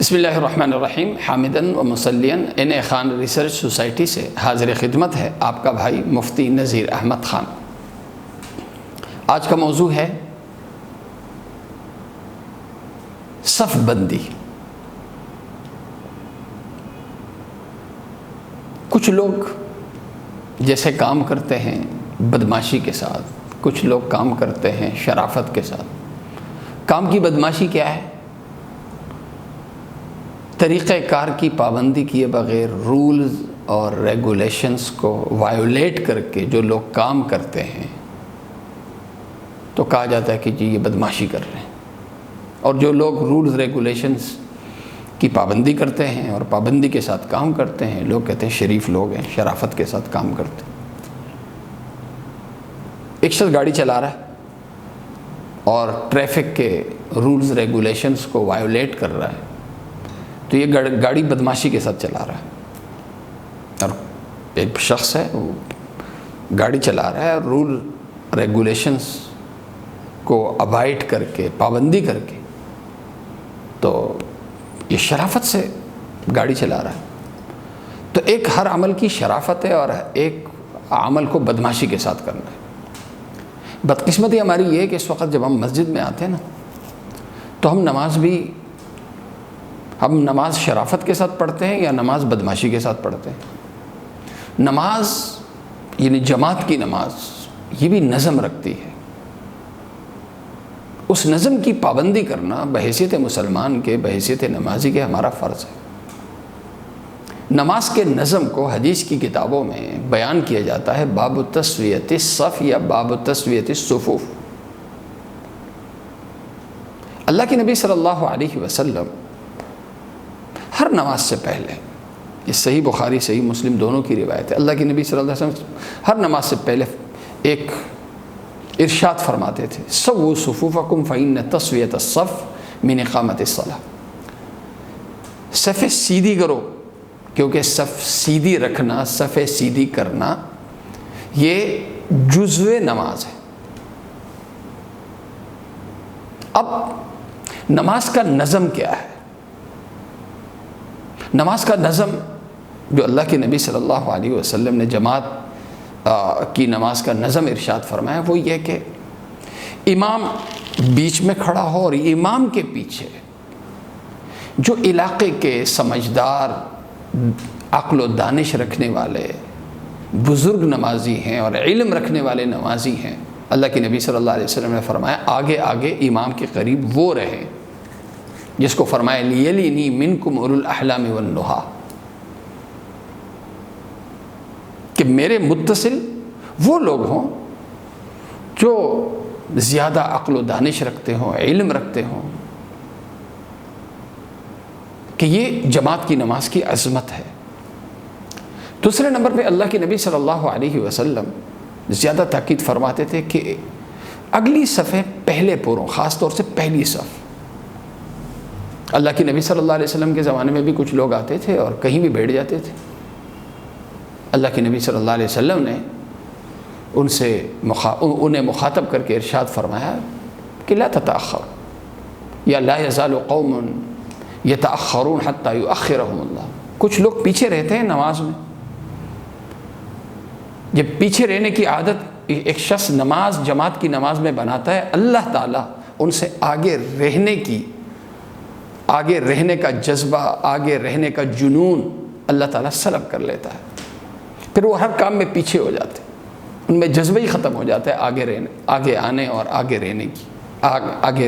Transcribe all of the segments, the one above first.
بسم اللہ الرحمن الرحیم، حامدن و مسلین ان خان ریسرچ سوسائٹی سے حاضر خدمت ہے آپ کا بھائی مفتی نذیر احمد خان۔ آج کا موضوع ہے صف بندی۔ کچھ لوگ جیسے کام کرتے ہیں بدماشی کے ساتھ، کچھ لوگ کام کرتے ہیں شرافت کے ساتھ۔ کام کی بدماشی کیا ہے؟ طریقہ کار کی پابندی کیے بغیر رولز اور ریگولیشنز کو وائیولیٹ کر کے جو لوگ کام کرتے ہیں تو کہا جاتا ہے کہ جی یہ بدماشی کر رہے ہیں، اور جو لوگ رولز ریگولیشنز کی پابندی کرتے ہیں اور پابندی کے ساتھ کام کرتے ہیں لوگ کہتے ہیں شریف لوگ ہیں، شرافت کے ساتھ کام کرتے ہیں۔ ایک شخص گاڑی چلا رہا ہے اور ٹریفک کے رولز ریگولیشنز کو وائیولیٹ کر رہا ہے تو یہ گاڑی بدماشی کے ساتھ چلا رہا ہے، اور ایک شخص ہے وہ گاڑی چلا رہا ہے اور رول ریگولیشنز کو ابائڈ کر کے پابندی کر کے تو یہ شرافت سے گاڑی چلا رہا ہے۔ تو ایک ہر عمل کی شرافت ہے اور ایک عمل کو بدماشی کے ساتھ کرنا ہے۔ بدقسمتی ہماری یہ ہے کہ اس وقت جب ہم مسجد میں آتے ہیں نا تو ہم نماز شرافت کے ساتھ پڑھتے ہیں یا نماز بدماشی کے ساتھ پڑھتے ہیں؟ نماز یعنی جماعت کی نماز یہ بھی نظم رکھتی ہے، اس نظم کی پابندی کرنا بحیثیت مسلمان کے، بحیثیت نمازی کے ہمارا فرض ہے۔ نماز کے نظم کو حدیث کی کتابوں میں بیان کیا جاتا ہے باب تسویۃ الصف یا باب تسویۃ الصفوف۔ اللہ کے نبی صلی اللہ علیہ وسلم ہر نماز سے پہلے، یہ صحیح بخاری صحیح مسلم دونوں کی روایت ہے، اللہ کے نبی صلی اللہ علیہ وسلم ہر نماز سے پہلے ایک ارشاد فرماتے تھے، سووا صفوفکم فإن تسویۃ الصف من اقامۃ الصلاۃ۔ صفیں سیدھی کرو، کیونکہ صف سیدھی رکھنا، صفیں سیدھی کرنا یہ جزو نماز ہے۔ اب نماز کا نظم کیا ہے؟ نماز کا نظم جو اللہ کے نبی صلی اللہ علیہ وسلم نے جماعت کی نماز کا نظم ارشاد فرمایا وہ یہ کہ امام بیچ میں کھڑا ہو اور امام کے پیچھے جو علاقے کے سمجھدار، عقل و دانش رکھنے والے بزرگ نمازی ہیں اور علم رکھنے والے نمازی ہیں، اللہ کے نبی صلی اللہ علیہ وسلم نے فرمایا آگے آگے امام کے قریب وہ رہیں، جس کو فرمایا لیلینی منکم اولو الاحلام والنہی، کہ میرے متصل وہ لوگ ہوں جو زیادہ عقل و دانش رکھتے ہوں، علم رکھتے ہوں، کہ یہ جماعت کی نماز کی عظمت ہے۔ دوسرے نمبر پہ اللہ کے نبی صلی اللہ علیہ وسلم زیادہ تاکید فرماتے تھے کہ اگلی صفیں پہلے پوروں، خاص طور سے پہلی صف۔ اللہ کے نبی صلی اللہ علیہ وسلم کے زمانے میں بھی کچھ لوگ آتے تھے اور کہیں بھی بیٹھ جاتے تھے۔ اللہ کے نبی صلی اللہ علیہ وسلم نے انہیں مخاطب کر کے ارشاد فرمایا کہ لا تتأخر یا لا یزال قوم یتأخرون حتی یؤخرهم اللہ۔ کچھ لوگ پیچھے رہتے ہیں نماز میں۔ جب پیچھے رہنے کی عادت ایک شخص نماز جماعت کی نماز میں بناتا ہے، اللہ تعالیٰ ان سے آگے رہنے کا جذبہ، آگے رہنے کا جنون اللہ تعالیٰ سلب کر لیتا ہے، پھر وہ ہر کام میں پیچھے ہو جاتے ہیں، ان میں جذبہ ہی ختم ہو جاتا ہے، آگے آنے اور آگے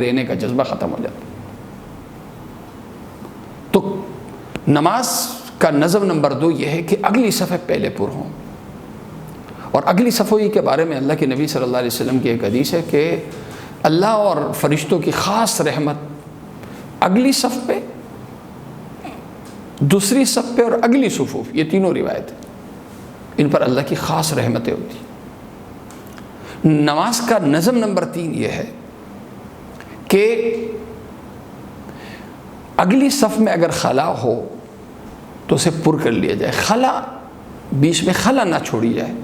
رہنے کا جذبہ ختم ہو جاتا ہے۔ تو نماز کا نظم نمبر 2 یہ ہے کہ اگلی صفیں پہلے پر ہوں، اور اگلی صفوئی کے بارے میں اللہ کے نبی صلی اللہ علیہ وسلم کی ایک حدیث ہے کہ اللہ اور فرشتوں کی خاص رحمت اگلی صف پہ، دوسری صف پہ اور اگلی صفوف، یہ تینوں روایت ہیں، ان پر اللہ کی خاص رحمتیں ہوتی ہیں۔ نماز کا نظم نمبر 3 یہ ہے کہ اگلی صف میں اگر خلا ہو تو اسے پر کر لیا جائے، خلا بیچ میں خلا نہ چھوڑی جائے۔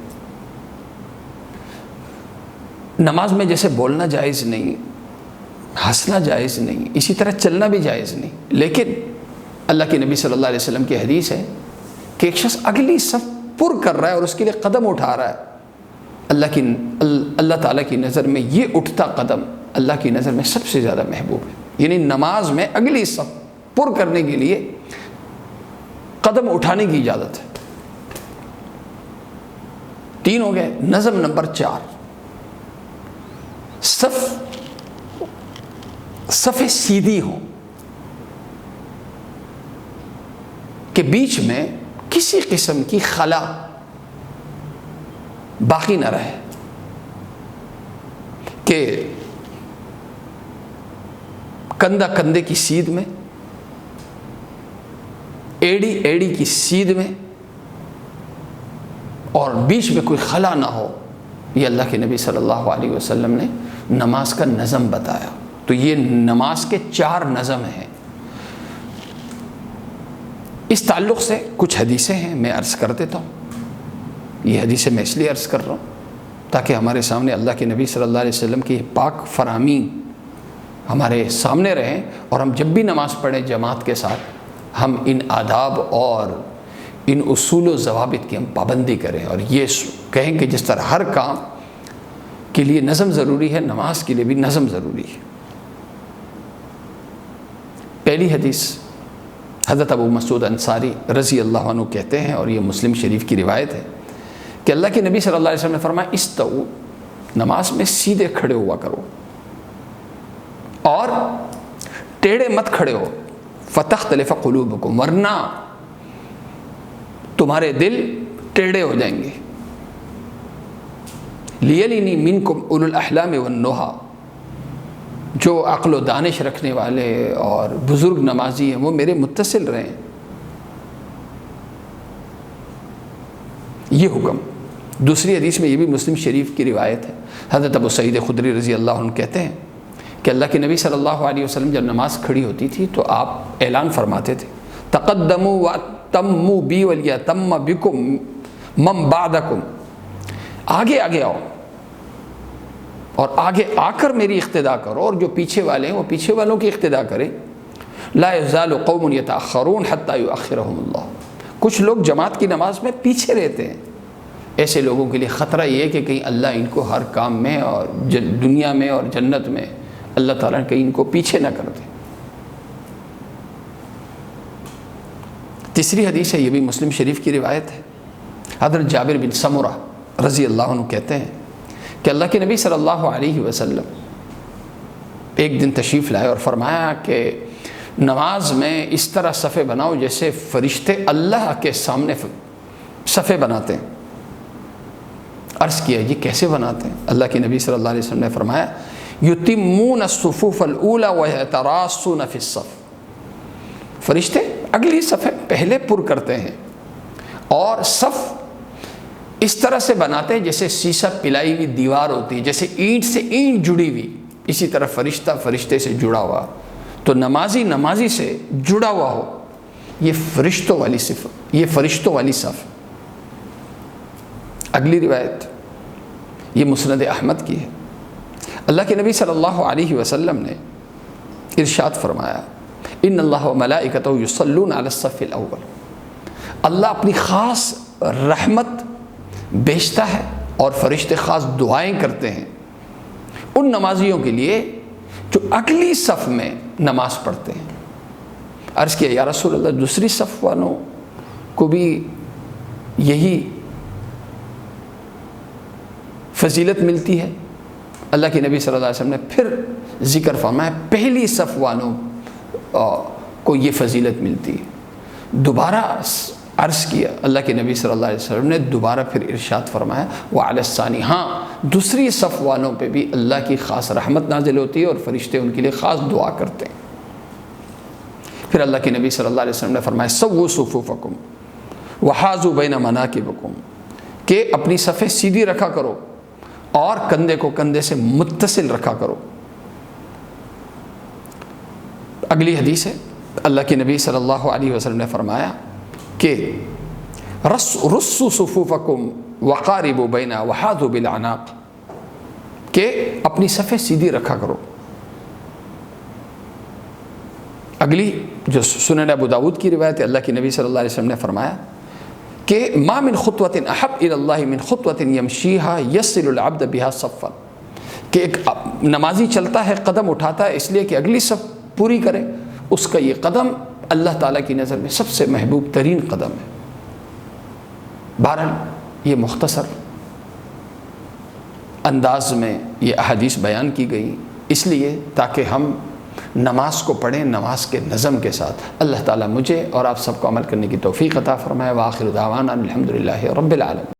نماز میں جیسے بولنا جائز نہیں، ہنسنا جائز نہیں، اسی طرح چلنا بھی جائز نہیں، لیکن اللہ کے نبی صلی اللہ علیہ وسلم کی حدیث ہے کہ ایک شخص اگلی صف پر کر رہا ہے اور اس کے لیے قدم اٹھا رہا ہے، اللہ تعالیٰ کی نظر میں یہ اٹھتا قدم اللہ کی نظر میں سب سے زیادہ محبوب ہے۔ یعنی نماز میں اگلی صف پر کرنے کے لیے قدم اٹھانے کی اجازت ہے۔ 3 ہو گئے۔ نظم نمبر 4، صفیں سیدھی ہوں کہ بیچ میں کسی قسم کی خلا باقی نہ رہے، کہ کندھا کندھے کی سیدھ میں، ایڑی ایڑی کی سیدھ میں، اور بیچ میں کوئی خلا نہ ہو۔ یہ اللہ کے نبی صلی اللہ علیہ وسلم نے نماز کا نظم بتایا۔ تو یہ نماز کے 4 نظم ہیں۔ اس تعلق سے کچھ حدیثیں ہیں، میں عرض کر دیتا ہوں۔ یہ حدیثیں میں اس لیے عرض کر رہا ہوں تاکہ ہمارے سامنے اللہ کے نبی صلی اللہ علیہ وسلم کی پاک فرامین ہمارے سامنے رہیں، اور ہم جب بھی نماز پڑھیں جماعت کے ساتھ ہم ان آداب اور ان اصول و ضوابط کی ہم پابندی کریں، اور یہ کہیں کہ جس طرح ہر کام کے لیے نظم ضروری ہے، نماز کے لیے بھی نظم ضروری ہے۔ پہلی حدیث حضرت ابو مسعود انصاری رضی اللہ عنہ کہتے ہیں، اور یہ مسلم شریف کی روایت ہے کہ اللہ کے نبی صلی اللہ علیہ وسلم نے فرمایا استو، نماز میں سیدھے کھڑے ہوا کرو اور ٹیڑے مت کھڑے ہو، فتختلف قلوبکم، ورنہ تمہارے دل ٹیڑے ہو جائیں گے۔ لیلینی منکم اولو الاحلام والنہی، جو عقل و دانش رکھنے والے اور بزرگ نمازی ہیں وہ میرے متصل رہیں۔ یہ حکم۔ دوسری حدیث میں یہ بھی مسلم شریف کی روایت ہے، حضرت ابو سعید خدری رضی اللہ عنہ کہتے ہیں کہ اللہ کے نبی صلی اللہ علیہ وسلم جب نماز کھڑی ہوتی تھی تو آپ اعلان فرماتے تھے تقدموا واتموا بی ولیتم بکم من بعدکم، آگے آگے آؤ اور آگے آ کر میری اقتداء کرو، اور جو پیچھے والے ہیں وہ پیچھے والوں کی اقتداء کریں۔ لا یزال قوم یتأخرون حتی یؤخرهم اللہ، کچھ لوگ جماعت کی نماز میں پیچھے رہتے ہیں، ایسے لوگوں کے لیے خطرہ یہ ہے کہ کہیں اللہ ان کو ہر کام میں اور دنیا میں اور جنت میں اللہ تعالیٰ کہیں ان کو پیچھے نہ کر دے۔ تیسری حدیث ہے، یہ بھی مسلم شریف کی روایت ہے، حضرت جابر بن سمرہ رضی اللہ عنہ کہتے ہیں کہ اللہ کے نبی صلی اللہ علیہ وسلم ایک دن تشریف لائے اور فرمایا کہ نماز میں اس طرح صفیں بناؤ جیسے فرشتے اللہ کے سامنے صفیں بناتے ہیں۔ عرض کیا یہ کیسے بناتے ہیں؟ اللہ کے نبی صلی اللہ علیہ وسلم نے فرمایا یتمون الصفوف الاولى ويتراصون في الصف، فرشتے اگلی صفیں پہلے پر کرتے ہیں اور صف اس طرح سے بناتے ہیں جیسے سیسہ پلائی ہوئی دیوار ہوتی ہے، جیسے اینٹ سے اینٹ جڑی ہوئی، اسی طرح فرشتہ فرشتے سے جڑا ہوا، تو نمازی نمازی سے جڑا ہوا ہو، یہ فرشتوں والی صفت، یہ فرشتوں والی صف۔ اگلی روایت یہ مسند احمد کی ہے، اللہ کے نبی صلی اللہ علیہ وسلم نے ارشاد فرمایا ان اللہ وملائکتہ یصلون علی الصف الاول، اللہ اپنی خاص رحمت بیچتا ہے اور فرشتے خاص دعائیں کرتے ہیں ان نمازیوں کے لیے جو اگلی صف میں نماز پڑھتے ہیں۔ عرض کیا یا رسول اللہ دوسری صف والوں کو بھی یہی فضیلت ملتی ہے؟ اللہ کے نبی صلی اللہ علیہ وسلم نے پھر ذکر فرمایا پہلی صف والوں کو یہ فضیلت ملتی ہے۔ دوبارہ عرض کیا اللہ کے نبی صلی اللہ علیہ وسلم نے دوبارہ پھر ارشاد فرمایا وعلی الثانی، ہاں دوسری صف والوں پہ بھی اللہ کی خاص رحمت نازل ہوتی ہے اور فرشتے ان کے لیے خاص دعا کرتے ہیں۔ پھر اللہ کے نبی صلی اللہ علیہ وسلم نے فرمایا سووا صفوفکم وحاذوا بین مناکبکم، کہ اپنی صفیں سیدھی رکھا کرو اور کندھے کو کندھے سے متصل رکھا کرو۔ اگلی حدیث ہے اللہ کے نبی صلی اللہ علیہ وسلم نے فرمایا کہ رسوا صفوفکم وقاربوا بینہا وحاذوا بالاعناق، کہ اپنی صفیں سیدھی رکھا کرو۔ اگلی جو سنن ابو داود کی روایت ہے، اللہ کے نبی صلی اللہ علیہ وسلم نے فرمایا کہ ما من خطوۃ احب الی اللہ من خطوۃ یمشیھا یصل العبد بها صفا، کہ ایک نمازی چلتا ہے، قدم اٹھاتا ہے اس لیے کہ اگلی صف پوری کرے، اس کا یہ قدم اللہ تعالیٰ کی نظر میں سب سے محبوب ترین قدم ہے۔ بہرحال یہ مختصر انداز میں یہ احادیث بیان کی گئی، اس لیے تاکہ ہم نماز کو پڑھیں نماز کے نظم کے ساتھ۔ اللہ تعالیٰ مجھے اور آپ سب کو عمل کرنے کی توفیق عطا فرمائے۔ وآخر دعوانا الحمدللہ رب العالمین۔